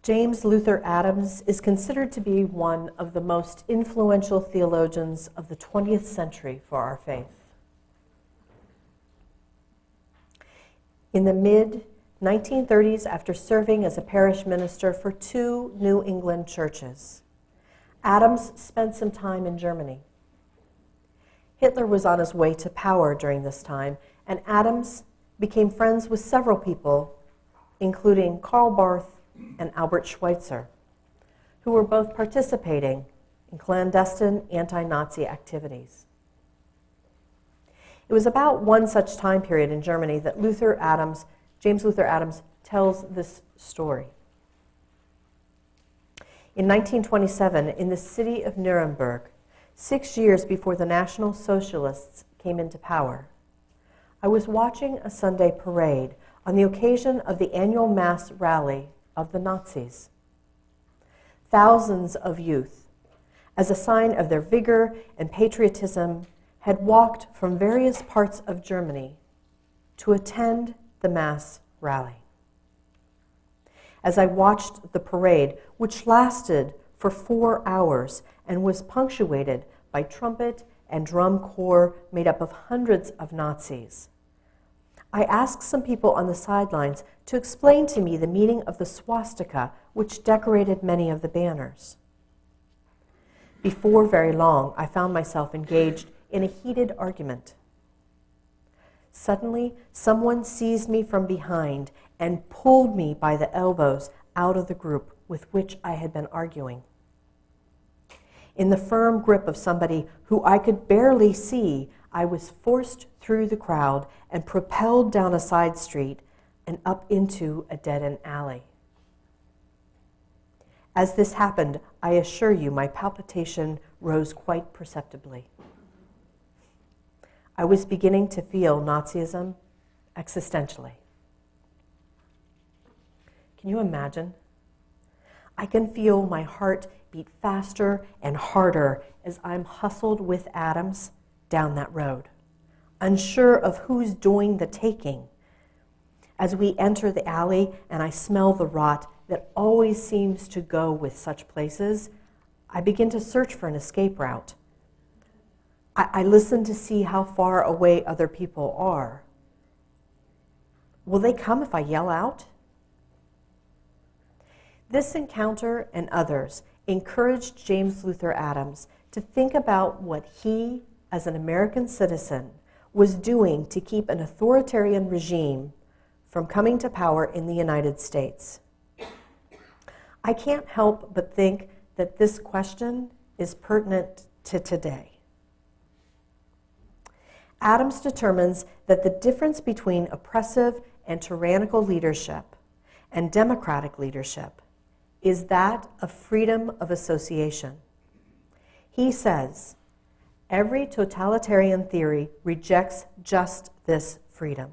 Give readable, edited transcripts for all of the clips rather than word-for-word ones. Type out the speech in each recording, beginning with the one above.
James Luther Adams is considered to be one of the most influential theologians of the 20th century for our faith. In the mid-1930s, after serving as a parish minister for 2 New England churches, Adams spent some time in Germany. Hitler was on his way to power during this time, and Adams became friends with several people, including Karl Barth and Albert Schweitzer, who were both participating in clandestine anti-Nazi activities. It was about one such time period in Germany that James Luther Adams tells this story. In 1927, in the city of Nuremberg, 6 years before the National Socialists came into power, I was watching a Sunday parade on the occasion of the annual mass rally of the Nazis. Thousands of youth, as a sign of their vigor and patriotism, had walked from various parts of Germany to attend the mass rally. As I watched the parade, which lasted for 4 hours and was punctuated by trumpet and drum corps made up of hundreds of Nazis, I asked some people on the sidelines to explain to me the meaning of the swastika which decorated many of the banners. Before very long, I found myself engaged in a heated argument. Suddenly, someone seized me from behind and pulled me by the elbows out of the group with which I had been arguing. In the firm grip of somebody who I could barely see, I was forced through the crowd and propelled down a side street and up into a dead-end alley. As this happened, I assure you my palpitation rose quite perceptibly. I was beginning to feel Nazism existentially. Can you imagine? I can feel my heart beat faster and harder as I'm hustled with Adams down that road, unsure of who's doing the taking. As we enter the alley and I smell the rot that always seems to go with such places, I begin to search for an escape route. I listen to see how far away other people are. Will they come if I yell out? This encounter and others encouraged James Luther Adams to think about what he, as an American citizen, was doing to keep an authoritarian regime from coming to power in the United States. I can't help but think that this question is pertinent to today. Adams determines that the difference between oppressive and tyrannical leadership and democratic leadership is that of freedom of association. He says, every totalitarian theory rejects just this freedom.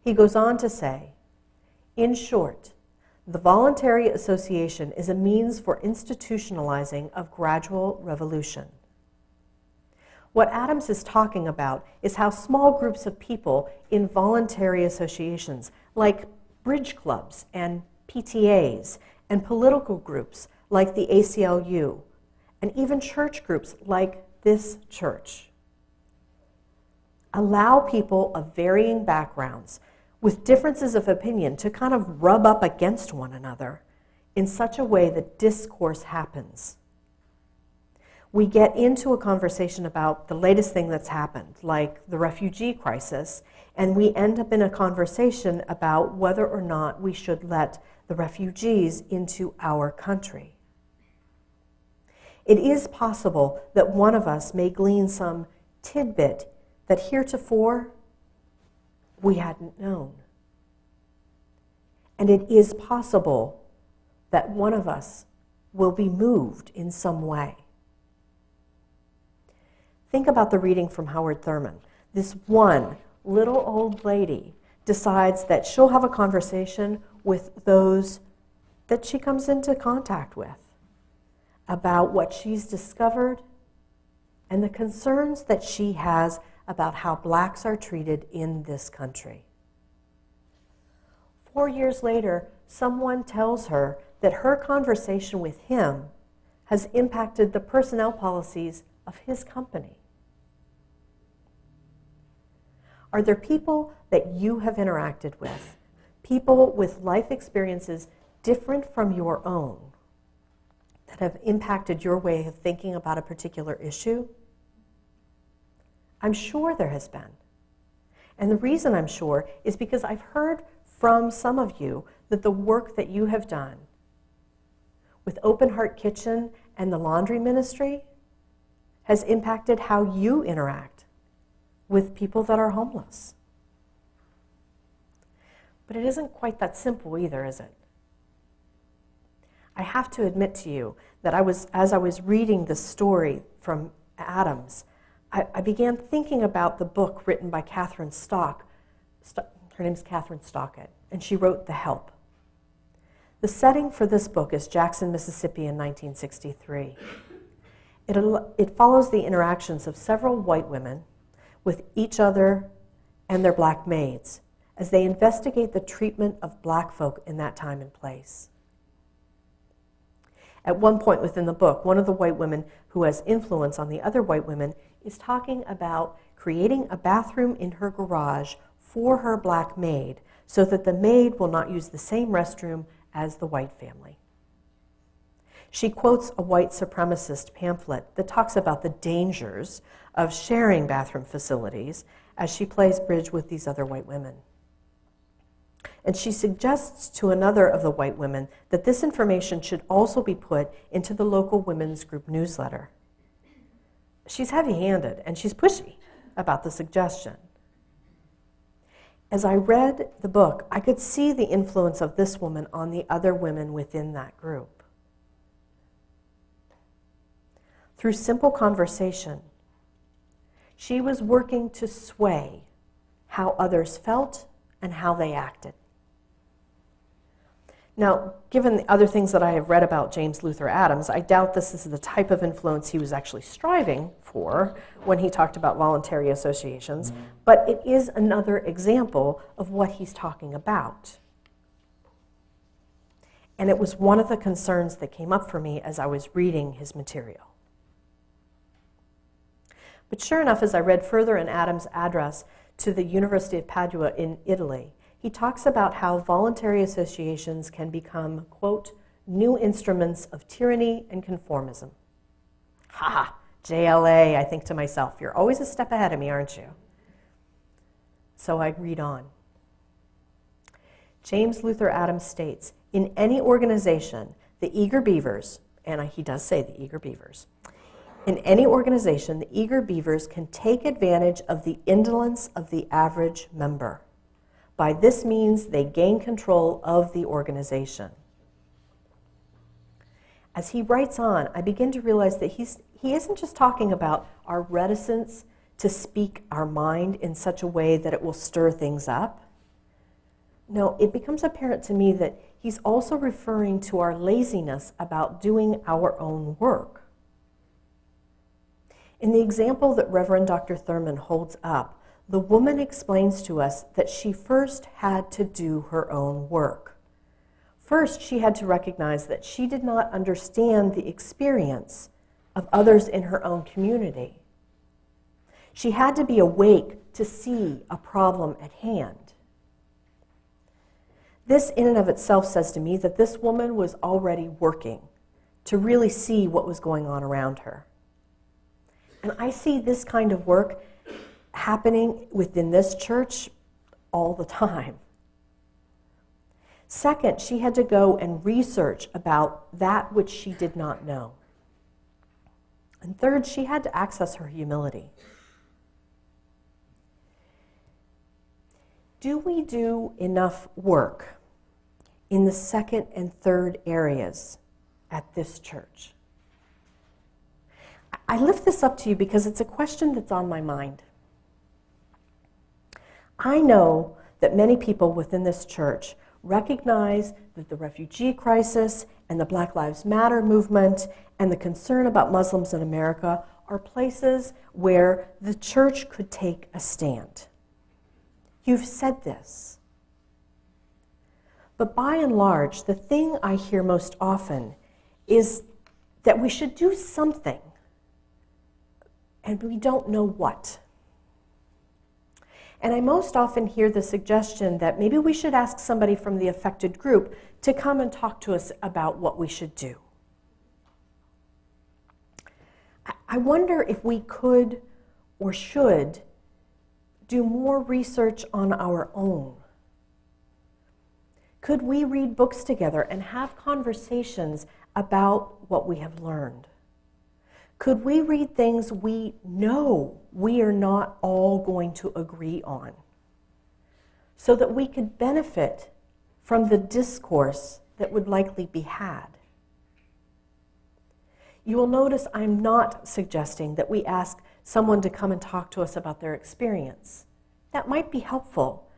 He goes on to say, in short, the voluntary association is a means for institutionalizing of gradual revolution. What Adams is talking about is how small groups of people in voluntary associations, like bridge clubs and PTAs, and political groups like the ACLU, and even church groups like this church, allow people of varying backgrounds with differences of opinion to kind of rub up against one another in such a way that discourse happens. We get into a conversation about the latest thing that's happened, like the refugee crisis, and we end up in a conversation about whether or not we should let the refugees into our country. It is possible that one of us may glean some tidbit that heretofore we hadn't known. And it is possible that one of us will be moved in some way. Think about the reading from Howard Thurman. This one little old lady decides that she'll have a conversation with those that she comes into contact with about what she's discovered and the concerns that she has about how blacks are treated in this country. 4 years later, someone tells her that her conversation with him has impacted the personnel policies of his company? Are there people that you have interacted with, people with life experiences different from your own, that have impacted your way of thinking about a particular issue? I'm sure there has been. And the reason I'm sure is because I've heard from some of you that the work that you have done with Open Heart Kitchen and the laundry ministry has impacted how you interact with people that are homeless. But it isn't quite that simple either, is it? I have to admit to you that as I was reading this story from Adams, I began thinking about the book written by Catherine Stock. Her name's Catherine Stockett, and she wrote The Help. The setting for this book is Jackson, Mississippi in 1963. It follows the interactions of several white women with each other and their black maids as they investigate the treatment of black folk in that time and place. At one point within the book, one of the white women who has influence on the other white women is talking about creating a bathroom in her garage for her black maid so that the maid will not use the same restroom as the white family. She quotes a white supremacist pamphlet that talks about the dangers of sharing bathroom facilities as she plays bridge with these other white women. And she suggests to another of the white women that this information should also be put into the local women's group newsletter. She's heavy-handed and she's pushy about the suggestion. As I read the book, I could see the influence of this woman on the other women within that group. Through simple conversation, she was working to sway how others felt and how they acted. Now, given the other things that I have read about James Luther Adams, I doubt this is the type of influence he was actually striving for when he talked about voluntary associations, but it is another example of what he's talking about. And it was one of the concerns that came up for me as I was reading his material. But sure enough, as I read further in Adams' address to the University of Padua in Italy, he talks about how voluntary associations can become, quote, new instruments of tyranny and conformism. Ha ha, JLA, I think to myself, you're always a step ahead of me, aren't you? So I read on. James Luther Adams states, in any organization, the eager beavers, and he does say the eager beavers, in any organization, the eager beavers can take advantage of the indolence of the average member. By this means, they gain control of the organization. As he writes on, I begin to realize that he isn't just talking about our reticence to speak our mind in such a way that it will stir things up. No, it becomes apparent to me that he's also referring to our laziness about doing our own work. In the example that Reverend Dr. Thurman holds up, the woman explains to us that she first had to do her own work. First, she had to recognize that she did not understand the experience of others in her own community. She had to be awake to see a problem at hand. This in and of itself says to me that this woman was already working to really see what was going on around her. And I see this kind of work happening within this church all the time. Second, she had to go and research about that which she did not know. And third, she had to access her humility. Do we do enough work in the second and third areas at this church? I lift this up to you because it's a question that's on my mind. I know that many people within this church recognize that the refugee crisis and the Black Lives Matter movement and the concern about Muslims in America are places where the church could take a stand. You've said this. But by and large, the thing I hear most often is that we should do something, and we don't know what. And I most often hear the suggestion that maybe we should ask somebody from the affected group to come and talk to us about what we should do. I wonder if we could or should do more research on our own. Could we read books together and have conversations about what we have learned? Could we read things we know we are not all going to agree on, so that we could benefit from the discourse that would likely be had? You will notice I'm not suggesting that we ask someone to come and talk to us about their experience. That might be helpful.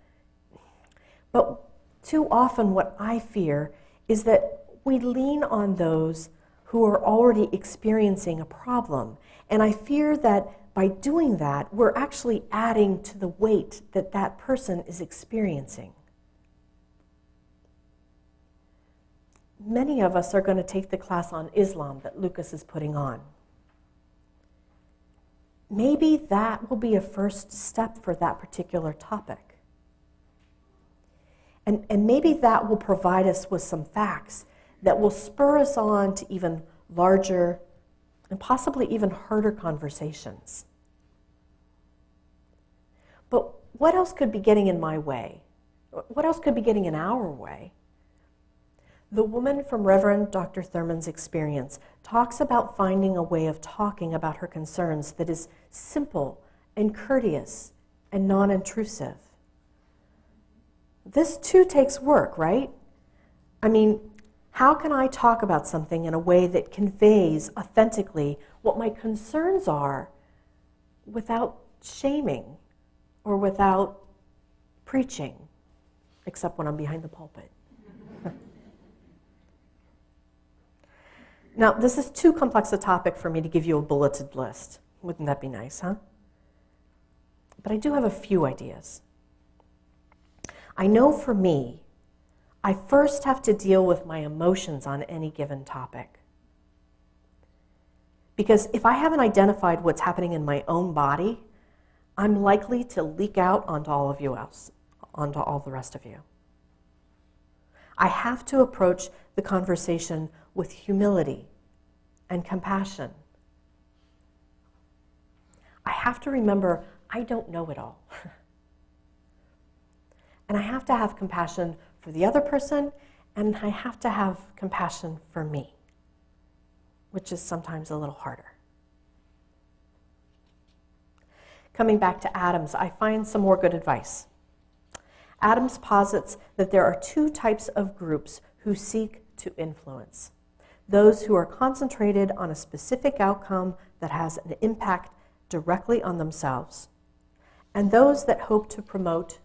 But too often what I fear is that we lean on those who are already experiencing a problem. And I fear that by doing that, we're actually adding to the weight that that person is experiencing. Many of us are going to take the class on Islam that Lucas is putting on. Maybe that will be a first step for that particular topic. And maybe that will provide us with some facts that will spur us on to even larger and possibly even harder conversations. But what else could be getting in my way? What else could be getting in our way? The woman from Reverend Dr. Thurman's experience talks about finding a way of talking about her concerns that is simple and courteous and non-intrusive. This too takes work, right? I mean, how can I talk about something in a way that conveys authentically what my concerns are without shaming or without preaching, except when I'm behind the pulpit? Now, this is too complex a topic for me to give you a bulleted list. Wouldn't that be nice, huh? But I do have a few ideas. I know for me, I first have to deal with my emotions on any given topic. Because if I haven't identified what's happening in my own body, I'm likely to leak out onto all of you else, onto all the rest of you. I have to approach the conversation with humility and compassion. I have to remember I don't know it all. And I have to have compassion for the other person, and I have to have compassion for me, which is sometimes a little harder. Coming back to Adams, I find some more good advice. Adams posits that there are two types of groups who seek to influence: those who are concentrated on a specific outcome that has an impact directly on themselves, and those that hope to promote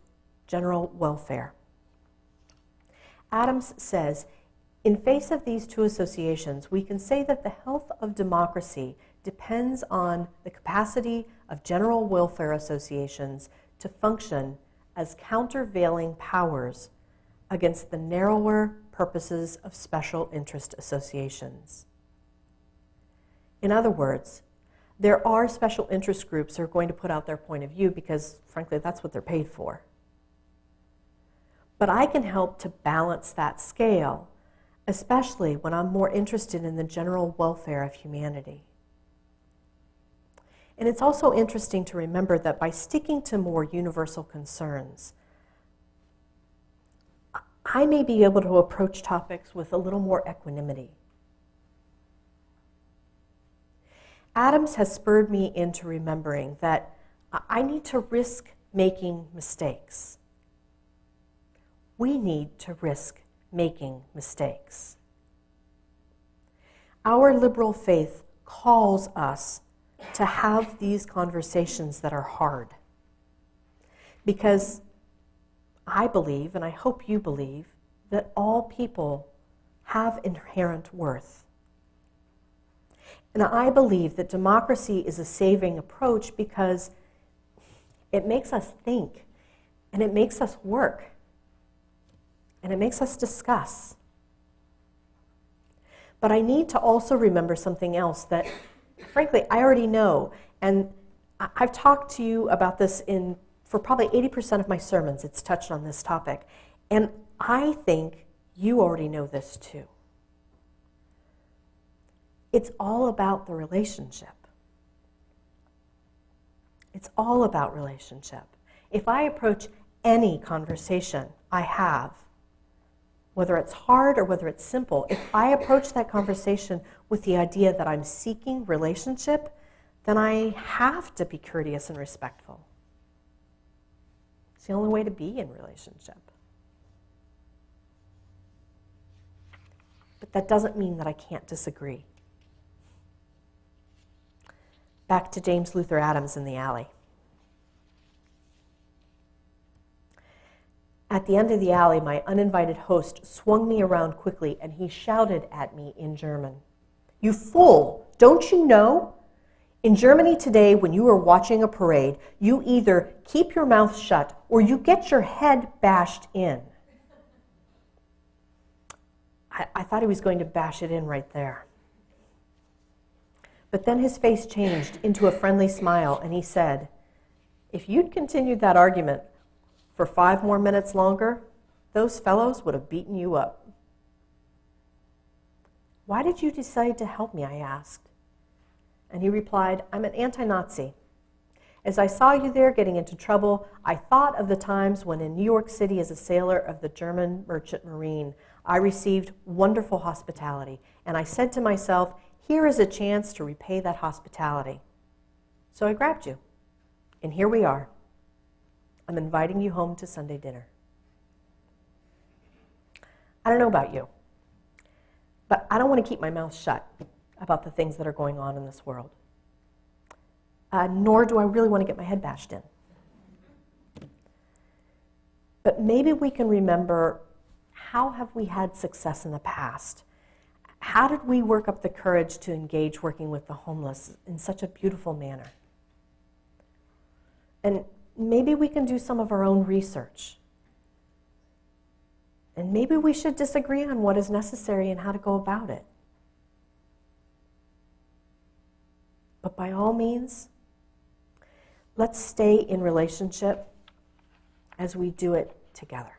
general welfare. Adams says, in face of these two associations, we can say that the health of democracy depends on the capacity of general welfare associations to function as countervailing powers against the narrower purposes of special interest associations. In other words, there are special interest groups who are going to put out their point of view because, frankly, that's what they're paid for. But I can help to balance that scale, especially when I'm more interested in the general welfare of humanity. And it's also interesting to remember that by sticking to more universal concerns, I may be able to approach topics with a little more equanimity. Adams has spurred me into remembering that I need to risk making mistakes. We need to risk making mistakes. Our liberal faith calls us to have these conversations that are hard. Because I believe, and I hope you believe, that all people have inherent worth. And I believe that democracy is a saving approach because it makes us think and it makes us work. and it makes us discuss. But I need to also remember something else that, frankly, I already know. And I've talked to you about this for probably 80% of my sermons. It's touched on this topic. And I think you already know this too. It's all about the relationship. It's all about relationship. If I approach any conversation I have, whether it's hard or whether it's simple, if I approach that conversation with the idea that I'm seeking relationship, then I have to be courteous and respectful. It's the only way to be in relationship. But that doesn't mean that I can't disagree. Back to James Luther Adams in the alley. At the end of the alley, my uninvited host swung me around quickly, and he shouted at me in German. "You fool! Don't you know? In Germany today, when you are watching a parade, you either keep your mouth shut or you get your head bashed in." I thought he was going to bash it in right there. But then his face changed into a friendly smile, and he said, "If you'd continued that argument for 5 more minutes longer, those fellows would have beaten you up." "Why did you decide to help me?" I asked. And he replied, "I'm an anti-Nazi. As I saw you there getting into trouble, I thought of the times when in New York City as a sailor of the German Merchant Marine, I received wonderful hospitality, and I said to myself, here is a chance to repay that hospitality. So I grabbed you, and here we are. I'm inviting you home to Sunday dinner." I don't know about you, but I don't want to keep my mouth shut about the things that are going on in this world. Nor do I really want to get my head bashed in. But maybe we can remember, how have we had success in the past? How did we work up the courage to engage working with the homeless in such a beautiful manner? And maybe we can do some of our own research. And maybe we should disagree on what is necessary and how to go about it. But by all means, let's stay in relationship as we do it together.